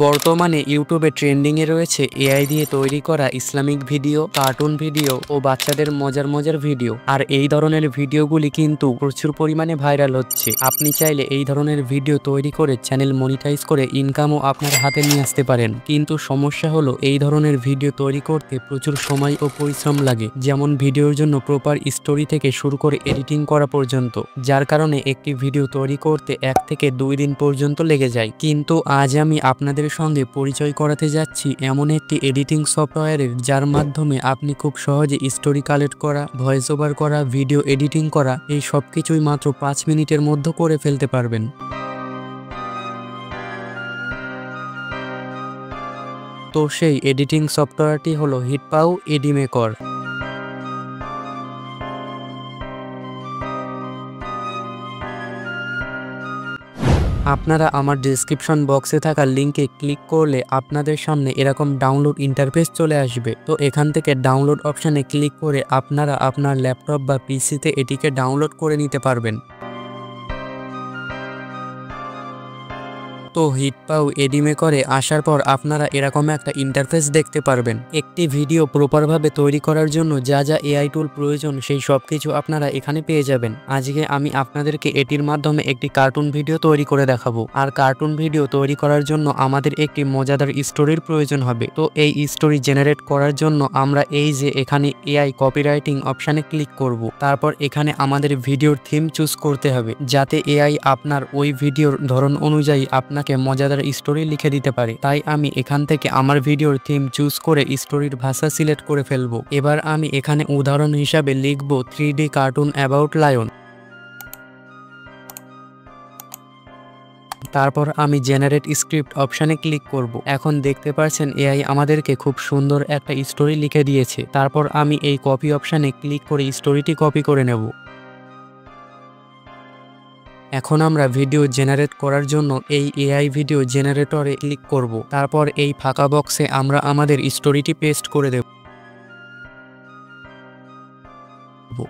বর্তমানে ইউটিউবে ট্রেন্ডিংয়ে রয়েছে এআই দিয়ে তৈরি করা ইসলামিক ভিডিও, কার্টুন ভিডিও ও বাচ্চাদের মজার ভিডিও। আর এই ধরনের ভিডিওগুলি কিন্তু প্রচুর পরিমাণে ভাইরাল হচ্ছে। আপনি চাইলে এই ধরনের ভিডিও তৈরি করে চ্যানেল মনিটাইজ করে ইনকামও আপনার হাতে নিয়ে আসতে পারেন। কিন্তু সমস্যা হলো এই ধরনের ভিডিও তৈরি করতে প্রচুর সময় ও পরিশ্রম লাগে, যেমন ভিডিওর জন্য প্রপার স্টোরি থেকে শুরু করে এডিটিং করা পর্যন্ত, যার কারণে একটি ভিডিও তৈরি করতে 1 থেকে 2 দিন পর্যন্ত লেগে যায়। কিন্তু আজ আমি আপনাদের সঙ্গে পরিচয় করাতে যাচ্ছি এমন একটি এডিটিং সফটওয়্যারের, যার মাধ্যমে আপনি খুব সহজে স্টোরি কালেক্ট করা, ভয়েস ওভার করা, ভিডিও এডিটিং করা এই সব কিছুই মাত্র 5 মিনিটের মধ্যে করে ফেলতে পারবেন। তো সেই এডিটিং সফটওয়্যারটি হলো হিটপাউ এডি মেকার। আপনারা আমার ডেসক্রিপশন বক্সে থাকা লিঙ্কে ক্লিক করলে আপনাদের সামনে এরকম ডাউনলোড ইন্টারফেস চলে আসবে। তো এখান থেকে ডাউনলোড অপশানে ক্লিক করে আপনারা আপনার ল্যাপটপ বা পিসিতে এটিকে ডাউনলোড করে নিতে পারবেন। তো হিটপাউ এডি মেকারে আসার পর আপনারা এরকম একটা ইন্টারফেস দেখতে পারবেন। একটি ভিডিও প্রপারভাবে তৈরি করার জন্য যা যা এআই টুল প্রয়োজন সেই সব কিছু আপনারা এখানে পেয়ে যাবেন। আজকে আমি আপনাদেরকে এটির মাধ্যমে একটি কার্টুন ভিডিও তৈরি করে দেখাবো। আর কার্টুন ভিডিও তৈরি করার জন্য আমাদের একটি মজাদার স্টোরির প্রয়োজন হবে। তো এই স্টোরি জেনারেট করার জন্য আমরা এই যে এখানে এআই কপিরাইটিং অপশানে ক্লিক করব। তারপর এখানে আমাদের ভিডিওর থিম চুজ করতে হবে, যাতে এআই আপনার ওই ভিডিওর ধরন অনুযায়ী আপনাকে মজাদার স্টোরি লিখে দিতে পারে। তাই আমি এখান থেকে আমার ভিডিওর থিম চুজ করে স্টোরির ভাষা সিলেক্ট করে ফেলবো। এবার আমি এখানে উদাহরণ হিসাবে লিখব 3D কার্টুন অ্যাবাউট লায়ন। তারপর আমি জেনারেট স্ক্রিপ্ট অপশানে ক্লিক করব। এখন দেখতে পাচ্ছেন এআই আমাদেরকে খুব সুন্দর একটা স্টোরি লিখে দিয়েছে। তারপর আমি এই কপি অপশানে ক্লিক করে স্টোরিটি কপি করে নেব। এখন আমরা ভিডিও জেনারেট করার জন্য এই এআই ভিডিও জেনারেটরে ক্লিক করব। তারপর এই ফাঁকা বক্সে আমরা আমাদের স্টোরিটি পেস্ট করে দেব।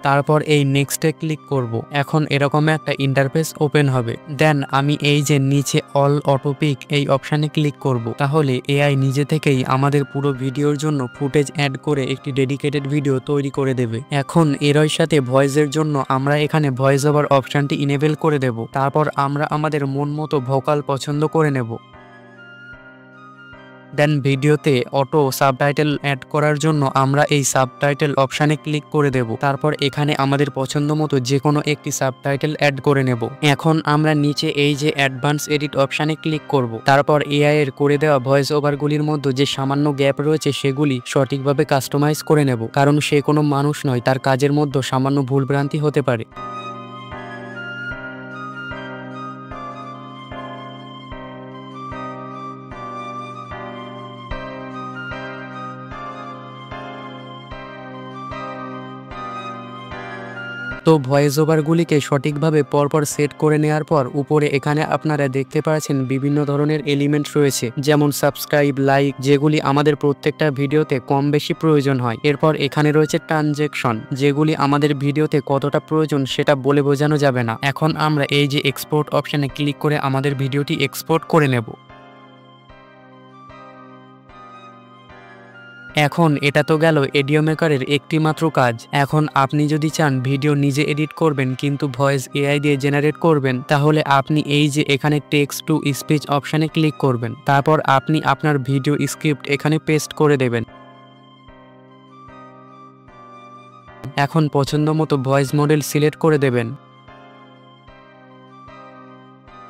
তারপর এই নেক্সটে ক্লিক করব। এখন এরকম একটা ইন্টারফেস ওপেন হবে। দেন আমি এই যে নিচে অল অটোপিক এই অপশানে ক্লিক করব। তাহলে এআই নিজে থেকেই আমাদের পুরো ভিডিওর জন্য ফুটেজ অ্যাড করে একটি ডেডিকেটেড ভিডিও তৈরি করে দেবে। এখন এরই সাথে ভয়েসের জন্য আমরা এখানে ভয়েস ওভার অপশানটি ইনেবল করে দেব। তারপর আমরা আমাদের মন মতো ভোকাল পছন্দ করে নেব। দেন ভিডিওতে অটো সাবটাইটেল অ্যাড করার জন্য আমরা এই সাবটাইটেল অপশানে ক্লিক করে দেব। তারপর এখানে আমাদের পছন্দ মতো যে কোনো একটি সাবটাইটেল অ্যাড করে নেব। এখন আমরা নিচে এই যে অ্যাডভান্স এডিট অপশানে ক্লিক করব। তারপর এআই এর করে দেওয়া ভয়েস ওভারগুলির মধ্যে যে সামান্য গ্যাপ রয়েছে সেগুলি সঠিকভাবে কাস্টমাইজ করে নেব, কারণ সে কোনো মানুষ নয়, তার কাজের মধ্যে সামান্য ভুলভ্রান্তি হতে পারে। তো ভয়েস ওভারগুলিকে সঠিকভাবে পরপর সেট করে নেওয়ার পর উপরে এখানে আপনারা দেখতে পাচ্ছেন বিভিন্ন ধরনের এলিমেন্ট রয়েছে, যেমন সাবস্ক্রাইব, লাইক, যেগুলি আমাদের প্রত্যেকটা ভিডিওতে কম বেশি প্রয়োজন হয়। এরপর এখানে রয়েছে ট্রানজেকশন, যেগুলি আমাদের ভিডিওতে কতটা প্রয়োজন সেটা বলে বোঝানো যাবে না। এখন আমরা এই যে এক্সপোর্ট অপশানে ক্লিক করে আমাদের ভিডিওটি এক্সপোর্ট করে নেব। এখন এটা তো গেল এডিও মেকারের একটি মাত্র কাজ। এখন আপনি যদি চান ভিডিও নিজে এডিট করবেন কিন্তু ভয়েস এআই দিয়ে জেনারেট করবেন, তাহলে আপনি এই যে এখানে টেক্সট টু স্পিচ অপশানে ক্লিক করবেন। তারপর আপনি আপনার ভিডিও স্ক্রিপ্ট এখানে পেস্ট করে দেবেন। এখন পছন্দ মতো ভয়েস মডেল সিলেক্ট করে দেবেন।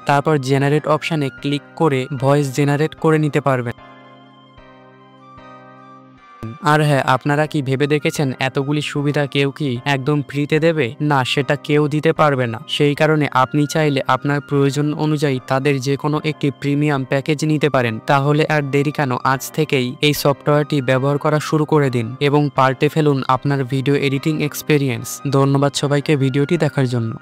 তারপর জেনারেট অপশানে ক্লিক করে ভয়েস জেনারেট করে নিতে পারবেন। আর হ্যাঁ, আপনারা কি ভেবে দেখেছেন এতগুলি সুবিধা কেউ কি একদম ফ্রিতে দেবে? না, সেটা কেউ দিতে পারবে না। সেই কারণে আপনি চাইলে আপনার প্রয়োজন অনুযায়ী তাদের যে কোনো একটি প্রিমিয়াম প্যাকেজ নিতে পারেন। তাহলে আর দেরি কেন, আজ থেকেই এই সফটওয়্যারটি ব্যবহার করা শুরু করে দিন এবং পাল্টে ফেলুন আপনার ভিডিও এডিটিং এক্সপেরিয়েন্স। ধন্যবাদ সবাইকে ভিডিওটি দেখার জন্য।